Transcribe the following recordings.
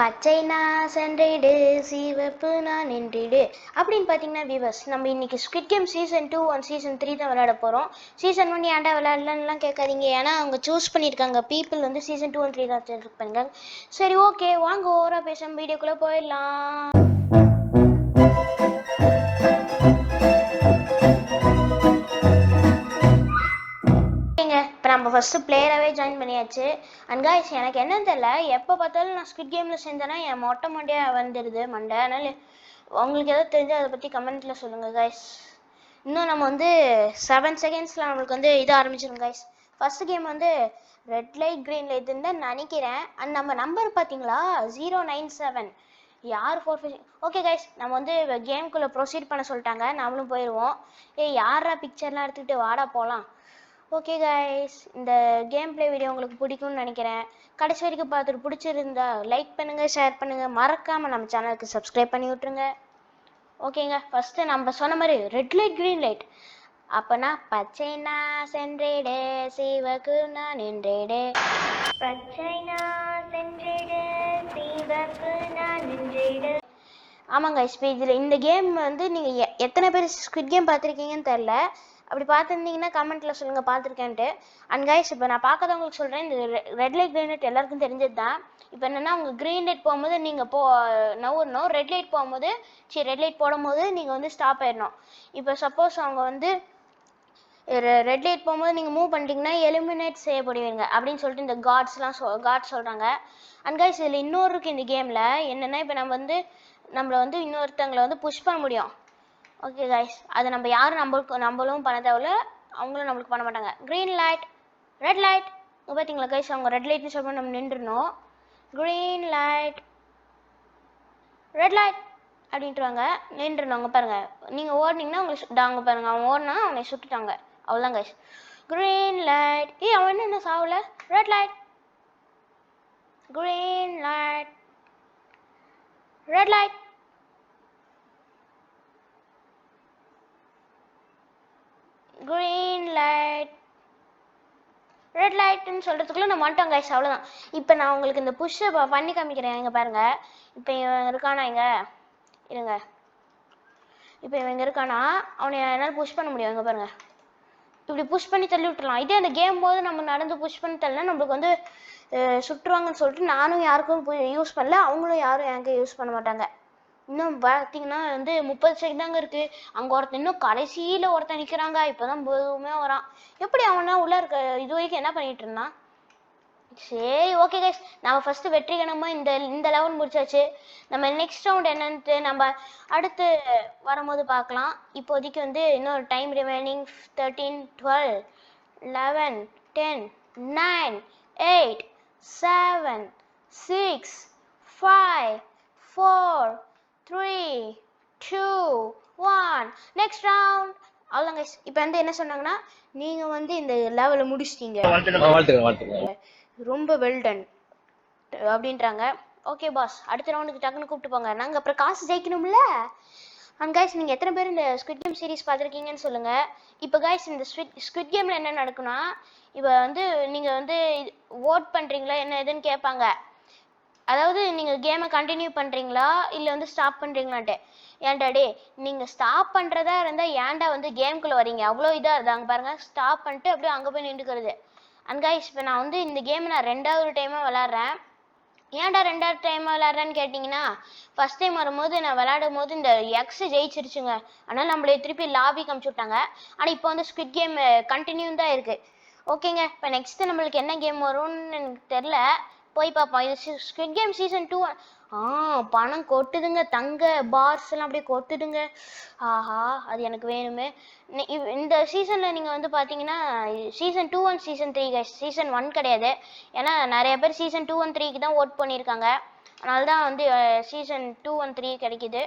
பச்சை நான் சென்றிடு சிவப்பு நான் நின்றிடு அப்படின்னு பார்த்தீங்கன்னா வியூவர்ஸ், நம்ம இன்னைக்கு squid game season 2 and season 3 தான் விளையாட போகிறோம். சீசன் 1 ஏன்டா விளையாடலாம்லாம் கேட்காதீங்க, ஏன்னா அவங்க சூஸ் பண்ணியிருக்காங்க பீப்புள் வந்து சீசன் 2 அண்ட் 3 தான் சூஸ் பண்ணிருக்காங்க. சரி ஓகே, வாங்க ஓவரா பேசாம வீடியோக்குள்ளே போயிடலாம். இப்போ நம்ம ஃபஸ்ட்டு பிளேயராகவே ஜாயின் பண்ணியாச்சு. அண்ட் காய்ஸ், எனக்கு என்னன்னு தெரியல, எப்போ பார்த்தாலும் நான் ஸ்குவிட் கேமில் சேர்ந்தேன்னா என் மொட்டை மண்டையாக வந்துடுது மண்டை. அதனால் உங்களுக்கு எதாவது தெரிஞ்சால் அதை பற்றி கமெண்ட்டில் சொல்லுங்கள் காய்ஸ். இன்னும் நம்ம வந்து 7 செகண்ட்ஸில் நம்மளுக்கு வந்து இது ஆரம்பிச்சிடும் காய்ஸ். ஃபஸ்ட்டு கேம் வந்து ரெட் லைட் க்ரீன் லைட்டுன்னு தான் நினைக்கிறேன். அண்ட் நம்ம நம்பர் பார்த்தீங்களா 097 யார் 4 ஓகே கைஸ், நம்ம வந்து கேம்குள்ளே ப்ரொசீட் பண்ண சொல்லிட்டாங்க, நாமளும் போயிடுவோம். யாரா பிக்சர்லாம் எடுத்துக்கிட்டு வாடா போகலாம். ஓகே கைஸ், இந்த கேம் பிளே வீடியோ உங்களுக்கு பிடிக்கும்னு நினைக்கிறேன். கடைசி வரைக்கும் பார்த்துட்டு பிடிச்சிருந்தா லைக் பண்ணுங்கள், ஷேர் பண்ணுங்கள், மறக்காமல் நம்ம சேனலுக்கு சப்ஸ்கிரைப் பண்ணி விட்ருங்க. ஓகேங்க, ஃபஸ்ட்டு நம்ம சொன்ன மாதிரி ரெட் லைட் க்ரீன் லைட். அப்போனா பச்சை நான் சென்றிடு சிவக்கு நான் நின்றிடு, பச்சை நான் சென்றிடு சிவக்கு நான் நின்றிடு. ஆமாங்க, இப்போ இதில் இந்த கேம் வந்து நீங்கள் எத்தனை பேர் ஸ்குவிட் கேம் பார்த்துருக்கீங்கன்னு தெரில. அப்படி பார்த்துருந்தீங்கன்னா கமெண்ட்டில் சொல்லுங்கள் பார்த்துருக்கேன்ட்டு. அண்ட் கைஸ், இப்போ நான் பார்க்காதவங்களுக்கு சொல்கிறேன், இந்த ரெட் லைட் க்ரீன் லைட் எல்லாருக்கும் தெரிஞ்சது தான். இப்போ என்னென்னா, உங்கள் க்ரீன் லைட் போகும்போது நீங்கள் நவுறணும், ரெட் லைட் போகும்போது ரெட் லைட் போடும்போது நீங்கள் வந்து ஸ்டாப் ஆயிடணும். இப்போ சப்போஸ் அவங்க வந்து ரெட் லைட் போகும்போது நீங்கள் மூவ் பண்ணிட்டீங்கன்னா எலிமினேட் செய்யப்படுவீங்க அப்படின்னு சொல்லிட்டு இந்த காட்ஸ் சொல்கிறாங்க. அண்ட் கைஸ், இதில் இன்னொரு இருக்குது இந்த கேமில். என்னென்னா, இப்போ நம்மளை வந்து இன்னொருத்தங்களை வந்து புஷ் பண்ண முடியும். ஓகே கைஸ், அதை நம்ம யாரும் நம்மளும் பண்ண தேவையில்ல, அவங்களும் நம்மளுக்கு பண்ண மாட்டாங்க. க்ரீன் லைட் ரெட் லைட் பார்த்தீங்களா கைஸ், அவங்க ரெட் லைட்னு சொல்லிட்டு நம்ம நின்றுணும். க்ரீன் லைட் ரெட் லைட் அப்படின்ட்டுவாங்க, நின்றுணும். அவங்க பாருங்கள், நீங்கள் ஓடினீங்கன்னா உங்களுக்கு அவங்க பாருங்கள், அவங்க ஓடினா அவனை சுட்டுட்டாங்க, அவ்வளோதான் கைஸ். க்ரீன் லைட் அவன் என்ன சாவல. Red light green light red light green light red லைட்டுன்னு சொல்கிறதுக்குள்ளே நான் மாட்டோம் கைஸ், அவ்வளோதான். இப்போ நான் உங்களுக்கு இந்த புஷ்ஷை பண்ணி காமிக்கிறேன். இங்கே பாருங்கள், இப்போ இவன் இருக்கானா, இருங்க, இப்போ இவன் இருக்கானா, அவனை என்னால் புஷ் பண்ண முடியும். இங்கே பாருங்கள், இப்படி புஷ் பண்ணி தள்ளி விட்டுலாம். இதே அந்த கேம் போது நம்ம நடந்து புஷ் பண்ணி தள்ளினா நம்மளுக்கு வந்து சுட்டுருவாங்கன்னு சொல்லிட்டு நானும் யாருக்கும் யூஸ் பண்ணல, அவங்களும் யாரும் எனக்கு யூஸ் பண்ண மாட்டாங்க. இன்னும் பார்த்தீங்கன்னா வந்து 30 செகண்ட் தாங்க இருக்குது. அங்கே ஒருத்தன் இன்னும் கடைசியில் ஒருத்தன் நிற்கிறாங்க, இப்போ தான் பொதுவுமே வரான். எப்படி அவனா உள்ளே இருக்க இது வரைக்கும் என்ன பண்ணிகிட்டு இருந்தான்? சரி ஓகே கைஸ், நம்ம ஃபஸ்ட்டு வெற்றிகரமாக இந்த லெவல் முடிச்சாச்சு. நம்ம நெக்ஸ்ட் ரவுண்ட் என்னன்ட்டு நம்ம அடுத்து வரும்போது பார்க்கலாம். இப்போதைக்கு வந்து இன்னொரு டைம் ரிமைனிங் 13 12 11 10 9 8 7 6 5 4 3 2 1 நெக்ஸ்ட் ரவுண்ட். அவ்வளோ கைஸ், இப்போ வந்து என்ன சொன்னாங்கன்னா, நீங்கள் வந்து இந்த லெவலை முடிச்சிட்டீங்க, ரொம்ப வெல்டன் அப்படின்றாங்க. ஓகே பாஸ், அடுத்த ரவுண்டுக்கு டக்குன்னு கூப்பிட்டு போங்க, நாங்கள் அப்புறம் காசு ஜெயிக்கணும்ல. அண்ட் கைஸ், நீங்கள் எத்தனை பேர் இந்த ஸ்குவிட் கேம் சீரிஸ் பார்த்துருக்கீங்கன்னு சொல்லுங்கள். இப்போ கைஸ், இந்த ஸ்குவிட் கேமில் என்ன நடக்குன்னா, இப்போ வந்து நீங்கள் வந்து ஓட் பண்ணுறீங்களா என்ன எதுன்னு கேட்பாங்க. அதாவது நீங்கள் கேமை கண்டினியூ பண்ணுறீங்களா இல்லை வந்து ஸ்டாப் பண்ணுறீங்களான்ட்டு. ஏன்டா டே, நீங்கள் ஸ்டாப் பண்ணுறதா இருந்தால் ஏன்டா வந்து கேம்குள்ளே வரீங்க, அவ்வளோ இதாக இருந்தாங்க பாருங்கள். ஸ்டாப் பண்ணிட்டு அப்படியே அங்கே போய் நின்றுக்கிறது. அண்ட் கைஸ், இப்போ நான் வந்து இந்த கேமை நான் 2வது டைமாக விளாட்றேன். ஏன்டா 2வது டைமாக விளாட்றேன்னு கேட்டிங்கன்னா, ஃபஸ்ட் டைம் வரும்போது நான் விளையாடும் போது இந்த எக்ஸ் ஜெயிச்சிருச்சுங்க, அதனால் நம்மளே திருப்பி லாபி காமிச்சு விட்டாங்க. ஆனால் இப்போ வந்து ஸ்குவிட் கேம் கண்டினியூ தான் இருக்குது. ஓகேங்க, இப்போ நெக்ஸ்ட்டு நம்மளுக்கு என்ன கேம் வரும்னு எனக்கு தெரில, போய் பார்ப்போம். இது ஸ்குவிட் கேம் சீசன் 2. பணம் கொட்டுதுங்க, தங்க பார்ஸ் எல்லாம் அப்படியே கொட்டுதுங்க. ஆஹா, அது எனக்கு வேணுமே. இந்த சீசனில் நீங்கள் வந்து பார்த்தீங்கன்னா season 2 and season 3 guys, season 1 கிடையாது. ஏன்னா நிறைய பேர் சீசன் 2 அண்ட் 3க்கு தான் ஓட் பண்ணியிருக்காங்க, அதனால தான் வந்து சீசன் 2 அண்ட் 3 கிடைக்கிது.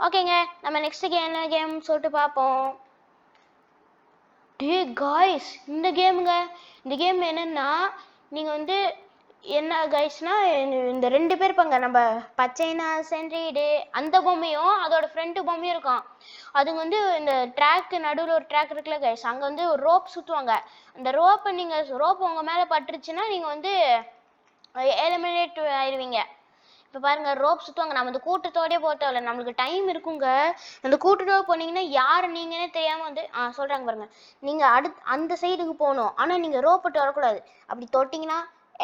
ஓகேங்க, நம்ம நெக்ஸ்ட் என்ன கேம் சொல்லிட்டு பார்ப்போம். டே காய்ஸ், இந்த கேம் என்னன்னா, நீங்கள் வந்து என்ன கைஸ்னா, இந்த 2 பேர் இருப்பாங்க, நம்ம பச்சைனா சென்றிடு அந்த பொம்மையும் அதோட ஃப்ரெண்டு பொம்மையும் இருக்கும். அதுங்க வந்து இந்த ட்ராக்கு நடுவில் ஒரு ட்ராக் இருக்குல்ல கைஸ், அங்கே வந்து ஒரு ரோப் சுற்றுவாங்க. அந்த ரோப் உங்கள் மேலே பட்டுருச்சுன்னா நீங்கள் வந்து எலிமினேட் ஆயிடுவீங்க. இப்போ பாருங்க ரோப் சுற்றுவாங்க. நம்ம இந்த கூட்டத்தோடய போட்டோம்ல, நம்மளுக்கு டைம் இருக்குங்க. அந்த கூட்டத்தோடு போனீங்கன்னா யார் நீங்கன்னே தெரியாமல் வந்து சொல்கிறாங்க பாருங்க, நீங்கள் அந்த சைடுக்கு போகணும். ஆனால் நீங்கள் ரோப் போட்டு வரக்கூடாது. அப்படி தொட்டிங்கன்னா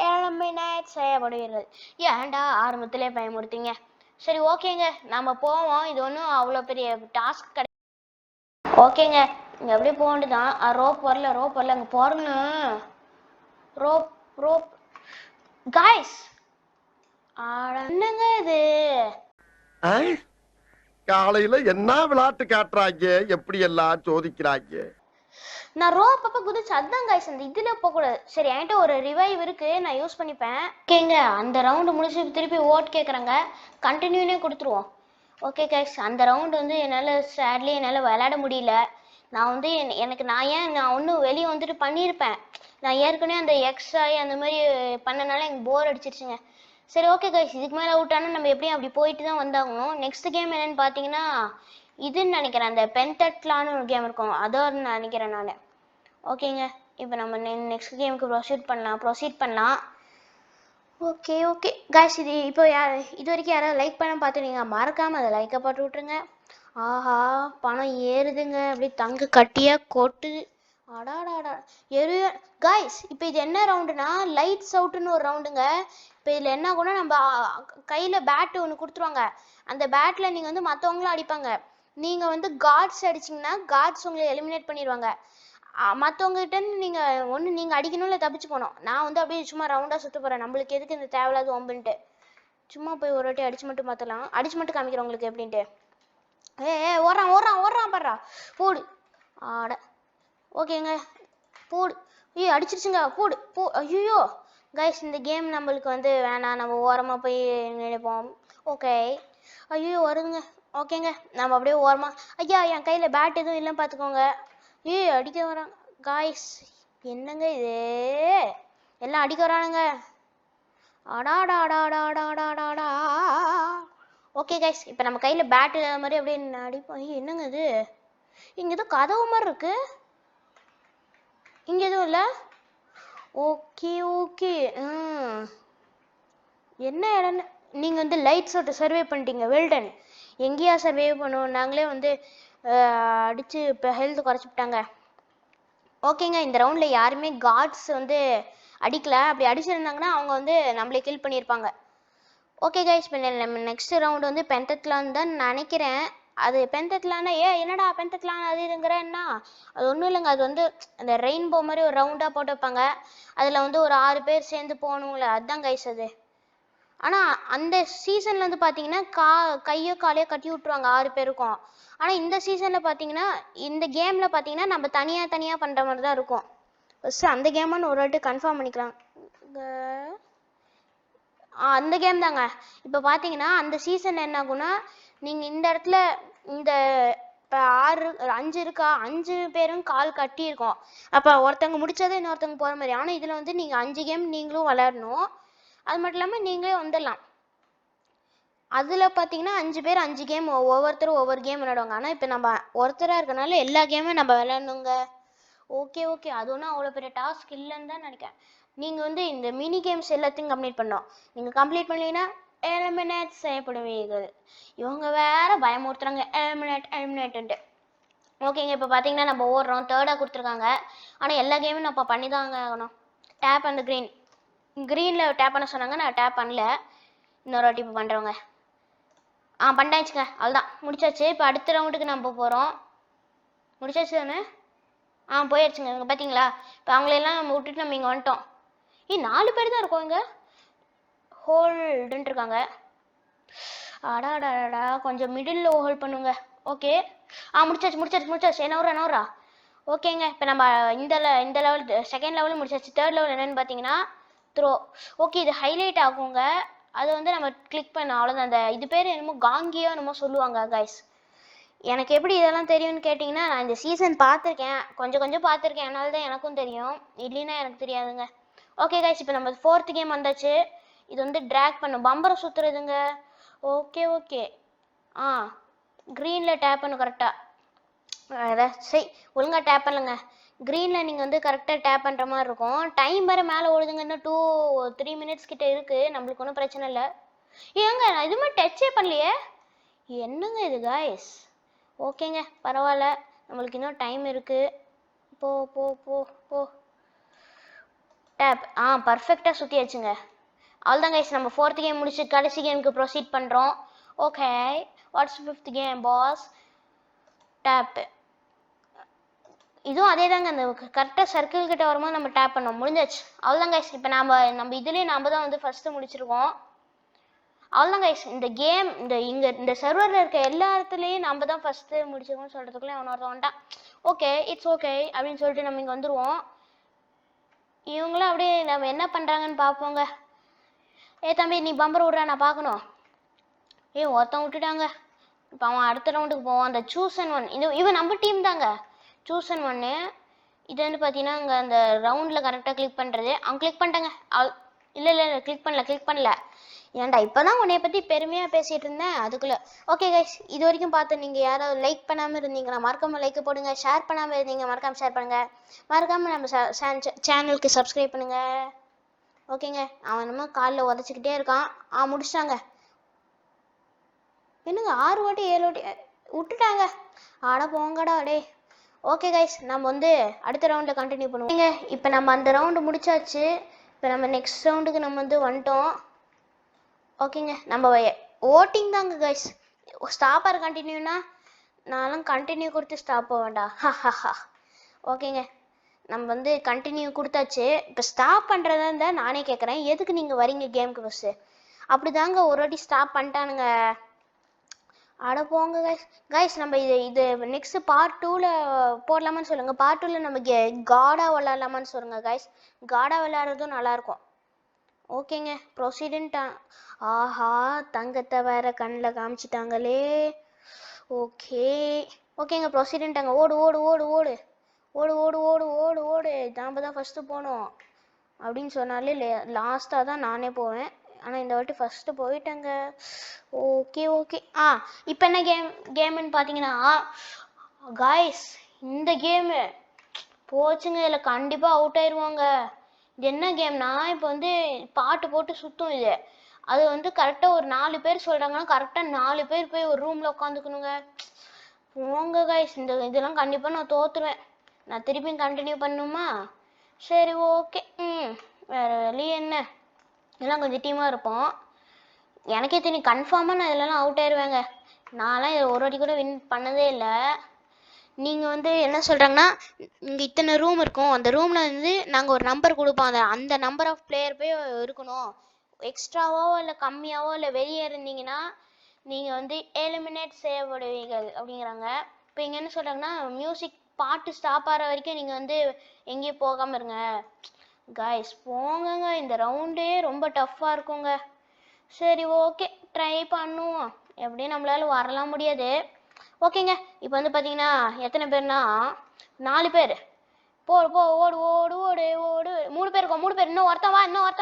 எலிமினேட் செய்யப்படுகிறது. ஏன்டா ஆரம்பத்திலே பயமுறுத்திங்க. சரி ஓகேங்க, நம்ம போவோம். இது ஒன்றும் அவ்வளோ பெரிய டாஸ்க் கிடையாது. ஓகேங்க, இங்கே அப்படியே போக வேண்டியதான். ரோப் வரல அங்கே போறங்க. ரோப் காய்ஸ், என்னங்க இது? காலையில என்ன விளையாட்டு காட்டுறாங்க, எப்படி எல்லாம் சோதிக்கிறாங்க. நான் ரோப் அப்ப குதிச்சு அதான் காய்ஸ் அந்த இதுல போக கூடாது. சரி என்கிட்ட ஒரு ரிவைவ் இருக்கு, நான் யூஸ் பண்ணிப்பேன். ஓகேங்க, அந்த ரவுண்டு முடிச்சு திருப்பி ஓட் கேட்குறாங்க. கண்டினியூனே கொடுத்துருவோம். ஓகே கைஸ், அந்த ரவுண்டு வந்து என்னால் விளையாட முடியல. நான் வந்து நான் ஒன்றும் வெளியே வந்துட்டு பண்ணியிருப்பேன். நான் ஏற்கனவே அந்த எக்ஸாய் அந்த மாதிரி பண்ணனால எனக்கு போர் அடிச்சிருச்சுங்க. சரி ஓகே கைஸ், இதுக்கு மேலே அவுட் ஆனால் நம்ம எப்படியும் அப்படி போயிட்டு தான் வந்தாகணும். நெக்ஸ்ட் கேம் என்னன்னு பார்த்தீங்கன்னா இதுன்னு நினைக்கிறேன், அந்த பென்டட்லான்னு ஒரு கேம் இருக்கும், அதோன்னு நினைக்கிறேன் நான். ஓகேங்க, இப்போ நம்ம நெக்ஸ்ட் கேமுக்கு ப்ரொசீட் பண்ணலாம். ஓகே காய்ஸ், இப்போ இது வரைக்கும் யாராவது லைக் பண்ண பார்த்துருங்க, மறக்காமல் அதை லைக்கை போட்டு விட்ருங்க. ஆஹா, பணம் ஏறுதுங்க, அப்படி தங்க கட்டியாக கொட்டுது. அடாடாடா காய்ஸ், இப்போ இது என்ன ரவுண்டுனா லைட்ஸ் அவுட்டுன்னு ஒரு ரவுண்டுங்க. இப்போ இதில் என்ன கூட நம்ம கையில் பேட்டு ஒன்று கொடுத்துருவாங்க. அந்த பேட்டில் நீங்கள் வந்து மற்றவங்களும் அடிப்பாங்க. நீங்கள் வந்து கார்ட்ஸ் அடிச்சிங்கன்னா கார்ட்ஸ் உங்களை எலிமினேட் பண்ணிடுவாங்க. மற்றவங்ககிட்ட நீங்கள் அடிக்கணும் இல்லை தப்பிச்சு போகணும். நான் வந்து அப்படியே சும்மா ரவுண்டாக சுற்ற போகிறேன். நம்மளுக்கு எதுக்கு இந்த தேவையில்லாத ஒம்புன்ட்டு சும்மா போய் ஒரு வாட்டி அடிச்சு மட்டும் பார்த்துலாம். அடிச்சு மட்டும் காமிக்கிறேன் உங்களுக்கு எப்படின்ட்டு. ஓடுறான் பாடுறா, போடு. ஆட ஓகேங்க, போடு. ஐயோ அடிச்சிருச்சுங்க, போ. ஐயோ கைஸ், இந்த கேம் நம்மளுக்கு வந்து வேணாம், நம்ம ஓரமாக போய் நினைப்போம். ஓகே, ஐயோ வருதுங்க. ஓகேங்க, நம்ம அப்படியே ஓரமாக. ஐயா என் கையில் பேட் எதுவும் இல்லைன்னு பார்த்துக்கோங்க. அடிக்க வராங்க காய்ஸ், என்னங்க இது, எல்லாம் அடிக்க வரானுங்க. அடாடாடாடாடாடாடா. ஓகே கைஸ், இப்போ நம்ம கையில் பேட் இல்லாத மாதிரி அப்படியே அடிப்போம். என்னங்க இது, இங்கே ஏதோ கதவு மாதிரி இருக்கு, இங்கே எதுவும் இல்லை. ஓகே என்ன இடம்னு நீங்கள் வந்து லைட்ஸ் விட்டு சர்வே பண்ணிட்டீங்க, வெல்டன். எங்கேயா சர்வே பண்ணுவோம், நாங்களே வந்து அடித்து இப்போ ஹெல்த் குறைச்சிவிட்டாங்க. ஓகேங்க, இந்த ரவுண்டில் யாருமே கார்ட்ஸ் வந்து அடிக்கலை. அப்படி அடிச்சிருந்தாங்கன்னா அவங்க வந்து நம்மளே கில் பண்ணியிருப்பாங்க. ஓகே கைஸ், இப்போ நம்ம நெக்ஸ்ட் ரவுண்டு வந்து பென்டத்லான் தான் நினைக்கிறேன். அது பென்டத்லான்னா என்னடா பென்டத்லான் அது இதுங்கிறேன்னா, அது ஒன்றும் இல்லைங்க. அது வந்து அந்த ரெயின்போ மாதிரி ஒரு ரவுண்டாக போட்டு வைப்பாங்க. அதில் வந்து ஒரு 6 பேர் சேர்ந்து போகணுங்களே, அதுதான் கைஸ் அது. ஆனால் அந்த சீசனில் வந்து பார்த்தீங்கன்னா கையோ காலையோ கட்டி விட்ருவாங்க 6 பேருக்கும். ஆனால் இந்த சீசனில் பார்த்தீங்கன்னா, இந்த கேமில் பார்த்தீங்கன்னா நம்ம தனியாக பண்ணுற மாதிரி தான் இருக்கும். ஃபஸ்ட்டு அந்த கேமான்னு ஒரு வாட்டி கன்ஃபார்ம் பண்ணிக்கலாம். அந்த கேம் தாங்க. இப்போ பார்த்தீங்கன்னா அந்த சீசன் என்ன ஆகும்னா, நீங்கள் இந்த இடத்துல இந்த இப்போ 5 இருக்கா, 5 பேரும் கால் கட்டியிருக்கோம். அப்போ ஒருத்தவங்க முடிச்சதை இன்னொருத்தவங்க போகிற மாதிரி. ஆனால் இதில் வந்து நீங்கள் 5 கேம் நீங்களும் விளையாடணும். அது மட்டும் இல்லாமல் நீங்களே வந்துடலாம். அதில் பார்த்தீங்கன்னா 5 பேர் 5 கேம், ஒவ்வொருத்தரும் ஒவ்வொரு கேம் விளையாடுவாங்க. ஆனால் இப்போ நம்ம ஒருத்தராக இருக்கனால எல்லா கேமும் நம்ம விளையாடணுங்க. ஓகே அது ஒன்றும் அவ்வளோ பெரிய டாஸ்க் இல்லைன்னு தான் நினைக்கிறேன். நீங்கள் வந்து இந்த மினி கேம்ஸ் எல்லாத்தையும் கம்ப்ளீட் பண்ணோம். நீங்கள் கம்ப்ளீட் பண்ணீங்கன்னா எலிமினேட் செய்யப்படுவீர்கள். இவங்க வேற பயமுறுத்துறாங்க எலிமினேட்டுன்ட்டு. ஓகேங்க, இப்போ பார்த்தீங்கன்னா நம்ம ஓடுறோம், 3rd கொடுத்துருக்காங்க. ஆனால் எல்லா கேமும் நம்ம பண்ணி தாங்க ஆகணும். டேப் அந்த க்ரீனில் டேப் பண்ண சொன்னாங்க, நான் டேப் பண்ணல. இன்னொரு வாட்டி இப்போ பண்ணுறவங்க பண்ணிட்டாச்சுங்க, அவ்வளோதான் முடிச்சாச்சு. இப்போ அடுத்த ரவுண்டுக்கு நம்ம போகிறோம். முடிச்சாச்சு தானே? போயிடுச்சுங்க. இங்கே பார்த்தீங்களா, இப்போ அவங்களெல்லாம் நம்ம விட்டுட்டு நம்ம இங்கே வந்துட்டோம். 4 பேர் தான் இருக்கோம் இங்கே. ஹோல்டுன்ட்டு இருக்காங்க. அடாடாடா, கொஞ்சம் மிடில் ஹோல்ட் பண்ணுங்க. ஓகே, முடிச்சாச்சு. என்ன ஓகேங்க, இப்போ நம்ம இந்த லெவல் செகண்ட் லெவலும் முடிச்சாச்சு. 3rd லெவல் என்னென்னு பார்த்தீங்கன்னா த்ரோ. ஓகே, இது ஹைலைட் ஆகுங்க. அதை வந்து நம்ம கிளிக் பண்ண அவ்வளோதான். அந்த இது பேர் என்னமோ காங்கியோ என்னமோ சொல்லுவாங்க கைஸ். எனக்கு எப்படி இதெல்லாம் தெரியும்னு கேட்டிங்கன்னா, நான் இந்த சீசன் பார்த்துருக்கேன், கொஞ்சம் பார்த்துருக்கேன், அதனால தான் எனக்கும் தெரியும், இல்லைன்னா எனக்கு தெரியாதுங்க. ஓகே கைஸ், இப்போ நம்ம 4th கேம் வந்தாச்சு. இது வந்து ட்ராக் பண்ணும், பம்பரை சுற்றுறதுங்க. ஓகே க்ரீனில் டேப் பண்ணு கரெக்டாக. சரி, ஒழுங்காக டேப் பண்ணுங்க. க்ரீனில் நீங்கள் வந்து கரெக்டாக டேப் பண்ணுற மாதிரி இருக்கும். டைம் வேறு மேலே ஓடுதுங்க. இன்னும் 2-3 மினிட்ஸ் கிட்டே இருக்குது. நம்மளுக்கு ஒன்றும் பிரச்சனை இல்லை. ஏங்க நான் எதுவுமே டச்சே பண்ணலையே. என்னங்க இது காய்ஸ்? ஓகேங்க பரவாயில்ல, நம்மளுக்கு இன்னும் டைம் இருக்கு. போ போ போ போ. டேப் பர்ஃபெக்டாக சுற்றியாச்சுங்க. அவ்வளோதான் கைஸ், நம்ம 4th கேம் முடிச்சு கடைசி கேமுக்கு ப்ரொசீட் பண்ணுறோம். Okay, what's 5th game boss? Tap. இதுவும் அதே தாங்க, அந்த கரெக்டாக சர்க்கிள் கிட்ட வரும்போது நம்ம டேப் பண்ணோம். முடிஞ்சாச்சு. அவ்வளோதான் கைஸ், இப்போ நம்ம இதுலேயே நம்ம தான் வந்து ஃபஸ்ட்டு முடிச்சிருக்கோம். அவ்வளோதான் கைஸ், இந்த கேம் இந்த சர்வரில் இருக்க எல்லா இடத்துலையும் நம்ம தான் ஃபஸ்ட்டு முடிச்சிருக்கோம்னு சொல்கிறதுக்குள்ளே அவன் ஒருத்தன் வந்துட்டான். ஓகே, இட்ஸ் ஓகே அப்படின்னு சொல்லிட்டு நம்ம இங்கே வந்துடுவோம். இவங்களும் அப்படியே நம்ம என்ன பண்ணுறாங்கன்னு பார்ப்போங்க. தம்பி நீ பம்பர் விட்றா, நான் பார்க்கணும். ஒருத்தன் விட்டுட்டாங்க. இப்போ அவன் அடுத்த ரவுண்டுக்கு போவான். அந்த சூசன் ஒன், இவன் நம்ம டீம் தாங்க. சூசன் ஒன்று இது வந்து பார்த்தீங்கன்னா அங்கே அந்த ரவுண்டில் கரெக்டாக கிளிக் பண்ணுறது. அவன் கிளிக் பண்ணிட்டாங்க. இல்லை கிளிக் பண்ணல. ஏன்டா இப்போ தான் உன்னைய பற்றி பெருமையாக பேசிகிட்டு இருந்தேன் அதுக்குள்ளே. ஓகே கைஸ், இது வரைக்கும் பார்த்து நீங்கள் யாராவது லைக் பண்ணாமல் இருந்தீங்கன்னா மறக்காமல் லைக் போடுங்க. ஷேர் பண்ணாமல் இருந்தீங்க மறக்காமல் ஷேர் பண்ணுங்கள். மறக்காமல் நம்ம சேனலுக்கு சப்ஸ்கிரைப் பண்ணுங்கள். ஓகேங்க, அவன் என்னமோ காலில் உதச்சிக்கிட்டே இருக்கான். முடிச்சிட்டாங்க. என்னங்க 6 வாட்டி 7 வாட்டி விட்டுட்டாங்க. போங்கடா டே. ஓகே கைஸ், நம்ம வந்து அடுத்த ரவுண்டில் கண்டினியூ பண்ணுவோம். இப்போ நம்ம அந்த ரவுண்டு முடிச்சாச்சு. இப்போ நம்ம நெக்ஸ்ட் ரவுண்டுக்கு நம்ம வந்து வந்துட்டோம். ஓகேங்க, நம்ம ஓட்டிங் தாங்க கைஸ். ஸ்டாப்பர் கண்டினியூனா நான்லாம் கண்டினியூ கொடுத்து ஸ்டாப் போவேண்டா. ஓகேங்க, நம்ம வந்து கண்டினியூ கொடுத்தாச்சு. இப்போ ஸ்டாப் பண்ணுறதா இருந்தால் நானே கேட்குறேன், எதுக்கு நீங்கள் வரீங்க கேமுக்கு ஃபஸ்ட்டு? அப்படி தாங்க ஒரு வாட்டி ஸ்டாப் பண்ணிட்டானுங்க. போங்க கைஸ், நம்ம இது நெக்ஸ்ட் பார்ட் 2ல போடலாமான்னு சொல்லுங்க. பார்ட் 2ல நம்ம காடா விளாட்லாமான்னு சொல்லுங்க கைஸ். காடா விளையாடுறதும் நல்லாயிருக்கும். ஓகேங்க, ப்ரொசீடுன்ட்டா. ஆஹா, தங்கத்தை வேற கண்ணில் காமிச்சிட்டாங்களே. ஓகேங்க, ப்ரொசீடுன்ட்டாங்க. ஓடு ஓடு ஓடு ஓடு ஓடு ஓடு ஓடு ஓடு ஓடு நாம் தான் ஃபஸ்ட்டு போகணும் அப்படின்னு சொன்னாலே லாஸ்ட்டாக தான் நானே போவேன். ஆனால் இந்த வாட்டி ஃபஸ்ட்டு போயிட்டேங்க. ஓகே இப்போ என்ன கேமுன்னு பார்த்தீங்கன்னா காய்ஸ், இந்த கேமு போச்சுங்க. இதில் கண்டிப்பாக அவுட் ஆயிடுவாங்க. இது என்ன கேம்னா, இப்போ வந்து பாட்டு போட்டு சுற்றும். இது அது வந்து கரெக்டாக ஒரு 4 பேர் சொல்கிறாங்கன்னா கரெக்டாக 4 பேர் போய் ஒரு ரூமில் உட்காந்துக்கணுங்க. போங்க காய்ஸ், இதெல்லாம் கண்டிப்பாக நான் தோற்றுருவேன். நான் திருப்பியும் கண்டினியூ பண்ணணுமா? சரி ஓகே. வேறு வழி என்ன, இதெல்லாம் கொஞ்சம் டீமாக இருப்போம். எனக்கே தெரியும் கன்ஃபார்மாக நான் இதெல்லாம் அவுட் ஆயிடுவேங்க. நான்லாம் இதில் ஒரு வாட்டி கூட வின் பண்ணதே இல்லை. நீங்கள் வந்து என்ன சொல்கிறாங்கன்னா, இங்கே இத்தனை ரூம் இருக்கும், அந்த ரூமில் வந்து நாங்கள் ஒரு நம்பர் கொடுப்போம், அந்த நம்பர் ஆஃப் பிளேயர் போய் இருக்கணும். எக்ஸ்ட்ராவோ இல்லை கம்மியாவோ இல்லை வெளியே இருந்தீங்கன்னா நீங்கள் வந்து எலிமினேட் செய்யப்படுவீர்கள் அப்படிங்கிறாங்க. இப்போ இங்கே என்ன சொல்கிறாங்கன்னா, மியூசிக் பாட்டு ஸ்டாப் ஆகிற வரைக்கும் நீங்கள் வந்து எங்கேயும் போகாமல் இருங்க. காய்ஸ் போங்கங்க, இந்த ரவுண்டே ரொம்ப டஃப்பாக இருக்குங்க. சரி ஓகே, ட்ரை பண்ணுவோம். எப்படியும் நம்மளால வரலாம் முடியாது. ஓகேங்க, இப்போ வந்து பார்த்தீங்கன்னா எத்தனை பேர்னா 4 பேர். ஓடு ஓடு ஓடு ஓடு 3 பேர் இருக்கோம். 3 பேர். இன்னும் ஒருத்தன்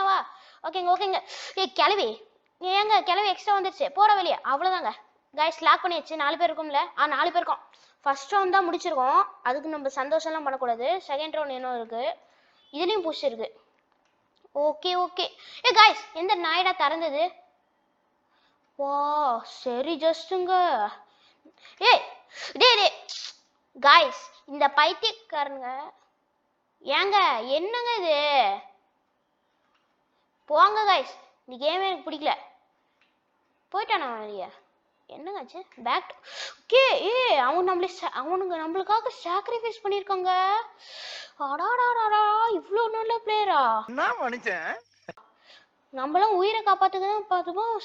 வா. ஓகேங்க. கிளவி கிளவி எக்ஸ்ட்ரா வந்துருச்சு, போட வெளியே. அவ்வளோதாங்க கைஸ், லாக் பண்ணியாச்சு. 4 பேர் இருக்கும்ல? 4 பேர் இருக்கோம். ஃபர்ஸ்ட் ரவுண்ட் தான் முடிச்சிருக்கோம், அதுக்கு நம்ம சந்தோஷம்லாம் பண்ணக்கூடாது. செகண்ட் ரவுண்ட் இன்னும் இருக்கு, இதுலேயும் புஷ் இருக்கு. ஓகே கைஸ், எந்த நாய்டா திறந்தது? வா சரி ஜஸ்ட்டுங்க. டே காய்ஸ், இந்த பைத்தியக்காரங்க ஏங்க என்னங்க இது? போங்க காய்ஸ், இந்த கேமே எனக்கு பிடிக்கல. போயிட்டானா வெளியே? என்னங்காச்சு? Back okay. அவனுங்க நம்மளுக்காக சாக்ரிஃபைஸ் பண்ணியிருக்காங்க. அடாடாடா, இவ்வளோ நல்ல பிளேயரா? என்ன மனுஷன்? நம்மளாம் உயிரை காப்பாற்றுதான் பார்த்துப்போம்.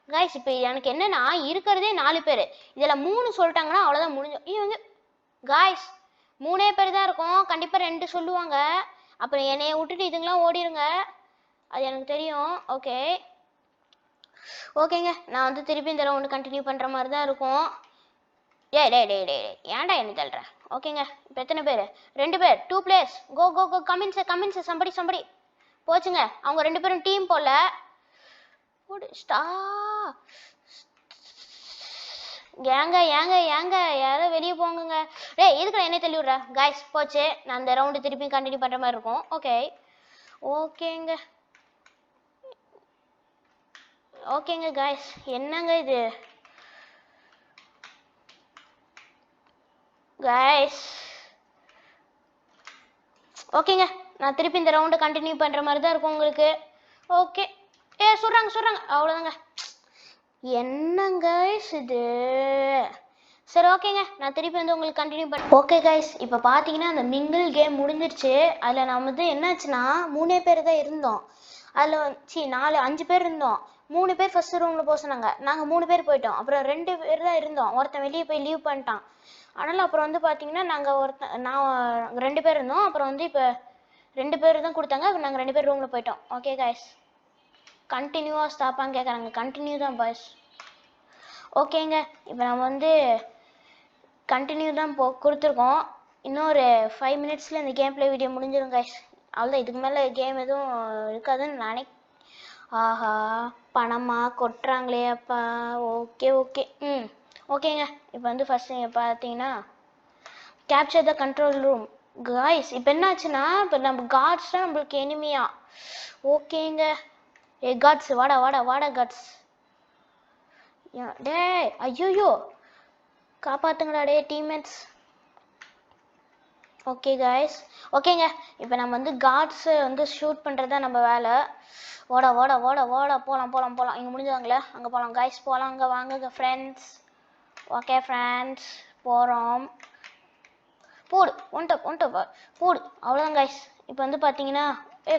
கைஸ், இப்போ எனக்கு என்னன்னா இருக்கிறதே 4 பேர், இதில் 3 சொல்லிட்டாங்கன்னா அவ்வளோதான் முடிஞ்சு. காய்ஸ் 3 பேர் தான் இருக்கும், கண்டிப்பாக 2 சொல்லுவாங்க. அப்புறம் என்னைய விட்டுட்டு இதுங்களாம் ஓடிடுங்க, அது எனக்கு தெரியும். ஓகேங்க, நான் வந்து திருப்பி இந்த ரவுண்டு கண்டினியூ பண்ணுற மாதிரி தான் இருக்கும். டே ஏன்டா என்ன தள்ளுறேன்? ஓகேங்க, இப்போ எத்தனை பேர்? 2 பேர். 2 பிளேயர்ஸ். கோ கமின்ஸ் சம்படி போச்சுங்க. அவங்க 2 பேரும் டீம் போல. ஏங்க யாரோ வெளியே போங்க. எதுக்கு என்ன தள்ளி விடுற? காய்ஸ் போச்சு, நான் அந்த ரவுண்டு திருப்பி கண்டினியூ பண்ணுற மாதிரி இருக்கும். ஓகேங்க. ஓகேங்க காய்ஸ், என்னங்க இது காய்ஸ்? ஓகேங்க, நான் திருப்பி இந்த ரவுண்டை கண்டினியூ பண்ணுற மாதிரி தான் இருக்கும் உங்களுக்கு. ஓகே, சொல்கிறாங்க அவ்வளோதாங்க. என்னங்க இது? சரி ஓகேங்க, நான் திருப்பி வந்து உங்களுக்கு கண்டினியூ பண்ண. ஓகே கைஸ், இப்போ பார்த்தீங்கன்னா அந்த மிங்கிள் கேம் முடிஞ்சிருச்சு. அதில் நம்ம வந்து என்னாச்சுன்னா 3 பேர் தான் இருந்தோம். அதில் 5 பேர் இருந்தோம். 3 பேர் ஃபர்ஸ்ட் ரூமில் போக சொன்னாங்க. நாங்கள் 3 பேர் போயிட்டோம். அப்புறம் 2 பேர் தான் இருந்தோம். ஒருத்தன் வெளியே போய் லீவ் பண்ணிட்டான். அதனால் அப்புறம் வந்து பார்த்தீங்கன்னா நான் 2 பேர் இருந்தோம். அப்புறம் வந்து இப்போ 2 பேர் தான் கொடுத்தாங்க. அப்புறம் நாங்கள் 2 பேர் ரூமில் போயிட்டோம். ஓகே கைஸ், கண்டினியூவாக ஸ்டாப்பான்னு கேட்குறாங்க. கண்டினியூ தான் பாய்ஸ். ஓகேங்க, இப்போ நம்ம வந்து கண்டினியூ தான் கொடுத்துருக்கோம். இன்னும் ஒரு 5 மினிட்ஸில் இந்த கேம் பிளே வீடியோ முடிஞ்சிடும் கைஸ். அவ்வளோதான், இதுக்கு மேலே கேம் எதுவும் இருக்காதுன்னு ஆஹா, பணமாக கொட்டுறாங்களே அப்பா. ஓகே ஓகேங்க. இப்போ வந்து ஃபர்ஸ்ட் நீங்கள் பார்த்தீங்கன்னா capture the control room guys. இப்போ என்னாச்சுன்னா இப்போ நம்ம காட்ஸ் தான் நம்மளுக்கு எனிமியா. ஓகேங்க, காட்ஸ் வாடா காட்ஸ். டே ஐயோ, காப்பாத்துங்கடா டே டீம்மேட்ஸ். ஓகே காய்ஸ், ஓகேங்க. இப்போ நம்ம வந்து காட்ஸை வந்து ஷூட் பண்ணுறது தான் நம்ம வேலை. ஓட போகலாம். இங்கே முடிஞ்சாங்களே, அங்கே போகலாம் காய்ஸ். போகலாம், அங்கே வாங்க ஃப்ரெண்ட்ஸ். ஓகே ஃப்ரெண்ட்ஸ், போகிறோம். போடு போடு. அவ்வளோதான் காய்ஸ். இப்போ வந்து பார்த்தீங்கன்னா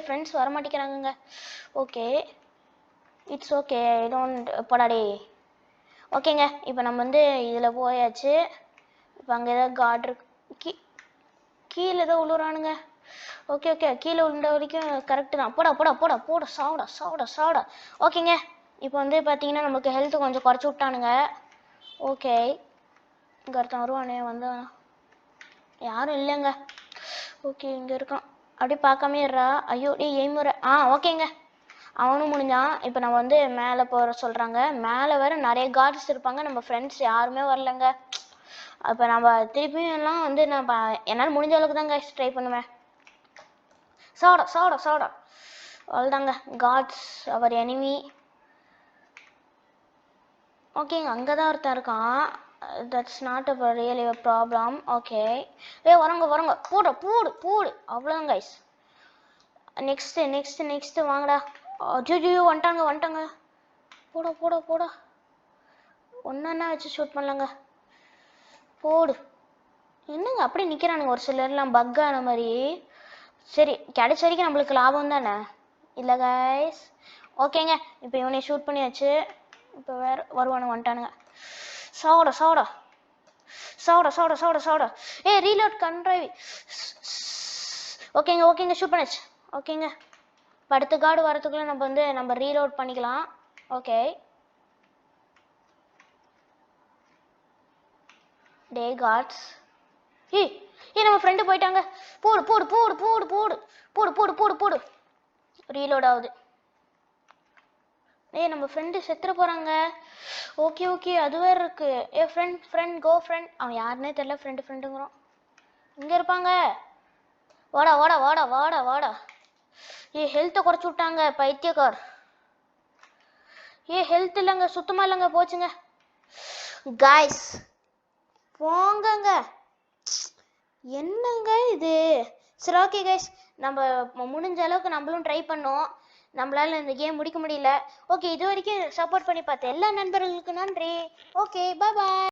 ஃப்ரெண்ட்ஸ் வரமாட்டேங்கிறாங்கங்க. ஓகே, இட்ஸ் ஓகே, டோன்ட் போடாடே. ஓகேங்க, இப்போ நம்ம வந்து இதில் போயாச்சு. இப்போ அங்கே ஏதாவது காட் இருக்கு. கீழே ஏதோ விழுறானுங்க. ஓகே கீழே விழுந்த வரைக்கும் கரெக்டு தான். போட சாவடா. ஓகேங்க, இப்போ வந்து பார்த்தீங்கன்னா நமக்கு ஹெல்த்து கொஞ்சம் குறைச்சி விட்டானுங்க. ஓகே, இங்கே ஒருத்தன் வருவானே, வந்தான். யாரும் இல்லைங்க. ஓகே, இங்கே இருக்கான். அப்படியே பார்க்காமே இருறா. ஐயோ டே எய்முறை. ஓகேங்க, அவனும் முடிஞ்சான். இப்போ நம்ம வந்து மேலே போகிற சொல்கிறாங்க. மேலே வேறு நிறைய கார்ட்ஸ் இருப்பாங்க. நம்ம ஃப்ரெண்ட்ஸ் யாருமே வரலங்க. அப்போ நம்ம திருப்பியும் எல்லாம் வந்து நான் என்னால் முடிஞ்ச அளவுக்கு தாங்க ட்ரை பண்ணுவேன். சாவடா. அவ்வளோதாங்க, காட்ஸ் அவர் எனிமி. ஓகேங்க, அங்கே தான் ஒருத்தன் இருக்கான். That's not a really a problem. Okay, வரங்க போடு. அவ்வளோதான் கைஸ். நெக்ஸ்ட்டு வாங்கடா. ஜூ வந்துட்டாங்க. போட ஒன்னா வச்சு ஷூட் பண்ணலாங்க. போடு. என்னங்க அப்படி நிற்கிறானுங்க ஒரு சிலர்லாம் பக்கான மாதிரி. சரி, கிடைச்ச வரைக்கும் நம்மளுக்கு லாபம் தானே இல்லை கைஸ்? ஓகேங்க, இப்போ இவனை ஷூட் பண்ணியாச்சு. இப்போ வேறு வந்துட்டானுங்க. சாவடா. ரீலோட் கண்ட்ரைவி. ஓகேங்க ஷூட் பண்ணியாச்சு. ஓகேங்க, இப்போ அடுத்த கார்டு வரத்துக்குள்ளே நம்ம ரீலோட் பண்ணிக்கலாம். ஓகே, டே கார்ட்ஸ். நம்ம ஃப்ரெண்டு போயிட்டாங்க. போடு. ரீலோட் ஆகுது. நம்ம ஃப்ரெண்டு செத்துற போகிறாங்க. ஓகே அது வேறு இருக்கு. ஃப்ரெண்ட் கோ ஃப்ரெண்ட். அவன் யாருன்னே தெரியல. ஃப்ரெண்டுங்கிறான். இங்கே இருப்பாங்க. வாடா. ஹெல்த்தை குறைச்சி விட்டாங்க பைத்தியக்கார். ஹெல்த் இல்லைங்க, சுத்தமாக இல்லைங்க, போச்சுங்க காய்ஸ். போங்கங்க, என்னங்க இது? சரி ஓகே கைஸ், நம்ம முடிஞ்ச அளவுக்கு நம்மளும் ட்ரை பண்ணோம். நம்மளால இந்த கேம் முடிக்க முடியல. ஓகே, இது வரைக்கும் சப்போர்ட் பண்ணி பார்த்த எல்லா நண்பர்களுக்கும் நன்றி. ஓகே, பாய்.